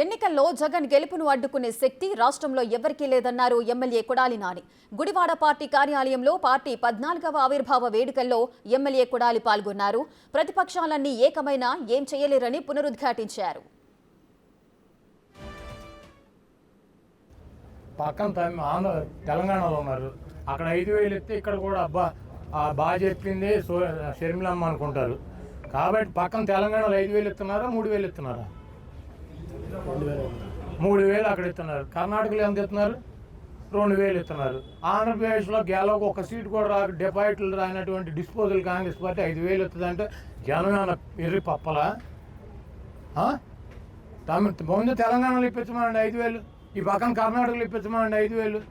ఎన్నికల్లో జగన్ గెలుపును అడ్డుకునే శక్తి రాష్ట్రంలో ఎవరికీ లేదన్నారు ఎమ్మెల్యే కొడాలి నాని. గుడివాడ పార్టీ కార్యాలయంలో పార్టీ 14వ ఆవిర్భావ వేడుకల్లో ఎమ్మెల్యే కొడాలి పాల్గొన్నారు. ప్రతిపక్షాలన్నీ ఏకమైనా ఏం చేయలేరని పునరుద్ఘాటించారు. పక్కన తెలంగాణలో ఉన్నారు, అక్కడ 5,000 ఎత్తే ఇక్కడ కూడా అబ్బా బాగా చెప్పింది షర్మిలమ్మ అనుకుంటారు. కాబట్టి పక్కన తెలంగాణలో 5,000 ఇస్తున్నారా, 3,000 ఇస్తున్నారా? 3,000 అక్కడ ఇస్తున్నారు. కర్ణాటకలో ఎంత ఇస్తున్నారు? 2,000 ఇస్తున్నారు. ఆంధ్రప్రదేశ్లో గెలవకు ఒక సీటు కూడా డిపాజిట్లు రానటువంటి డిస్పోజల్ కాంగ్రెస్ పార్టీ 5,000 ఇస్తుందంటే జనం ఏమన్నా ఎర్రి పప్పలా? ముందు తెలంగాణలో ఇప్పించమండి 5,000, ఈ పక్కన కర్ణాటకలో ఇప్పించమండి 5,000.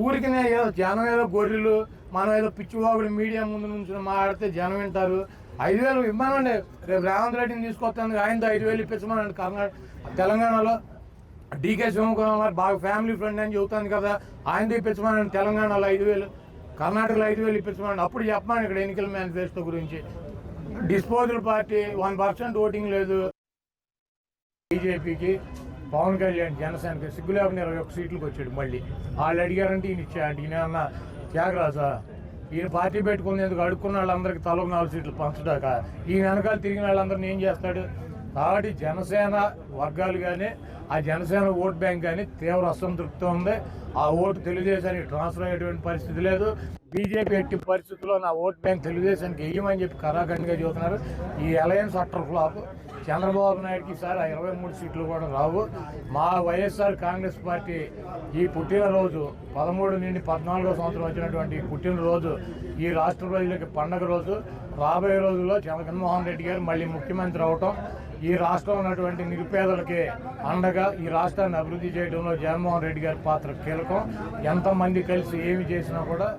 ఊరికి ఏదో జనం ఏదో గొర్రెలు, మనం ఏదో పిచ్చివాగుడు మీడియా ముందు నుంచి మాట్లాడితే జనం వింటారు. 5,000 ఇవ్వమనండి. రేపు రేవంత్ రెడ్డిని తీసుకొస్తాను, ఆయనతో 5,000 ఇప్పించమనండి. తెలంగాణలో డీకే శివకుమార్ బాగా ఫ్యామిలీ ఫ్రెండ్ అని చెబుతాను కదా, ఆయనతో ఇప్పించమనండి. తెలంగాణలో 5,000, కర్ణాటకలో 5,000 ఇప్పించమనండి. అప్పుడు చెప్పమని ఇక్కడ ఎన్నికల మేనిఫెస్టో గురించి. డిస్పోజల్ పార్టీ 1% ఓటింగ్ లేదు. బీజేపీకి పవన్ కళ్యాణ్ జనసేనకి సిగ్గు లేకుండా 21 సీట్లకు వచ్చాడు. మళ్ళీ వాళ్ళు అడిగారంటే ఈయన ఇచ్చాడు. ఈయన ఏమన్నా త్యాగరాజా? ఈయన పార్టీ పెట్టుకునేందుకు అడుక్కున్న వాళ్ళందరికీ తలకు 4 సీట్లు పంచడాక ఈయన వెనకాల తిరిగిన వాళ్ళందరినీ ఏం చేస్తాడు? కాబట్టి జనసేన వర్గాలు కానీ ఆ జనసేన ఓట్ బ్యాంక్ కానీ తీవ్ర అసంతృప్తి ఉంది. ఆ ఓటు తెలుగుదేశానికి ట్రాన్స్ఫర్ అయ్యేటువంటి పరిస్థితి లేదు. బీజేపీ ఎట్టి పరిస్థితుల్లో నా ఓట్ బ్యాంక్ తెలుగుదేశానికి వెయ్యమని చెప్పి కరాఖండిగా చెబుతున్నారు. ఈ అలయన్స్ అట్టర్ ఫ్లాప్. చంద్రబాబు నాయుడుకి ఈసారి 23 సీట్లు కూడా రావు. మా వైఎస్ఆర్ కాంగ్రెస్ పార్టీ ఈ పుట్టినరోజు 13 నుండి 14వ సంవత్సరం వచ్చినటువంటి పుట్టినరోజు ఈ రాష్ట్ర ప్రజలకి పండగ రోజు. రాబోయే రోజుల్లో జగన్మోహన్ రెడ్డి గారు మళ్ళీ ముఖ్యమంత్రి అవటం, ఈ రాష్ట్రంలో ఉన్నటువంటి నిరుపేదలకి అండగా ఈ రాష్ట్రాన్ని అభివృద్ధి చేయడంలో జగన్మోహన్ రెడ్డి గారి పాత్ర కీలకం. ఎంతమంది కలిసి ఏమి చేసినా కూడా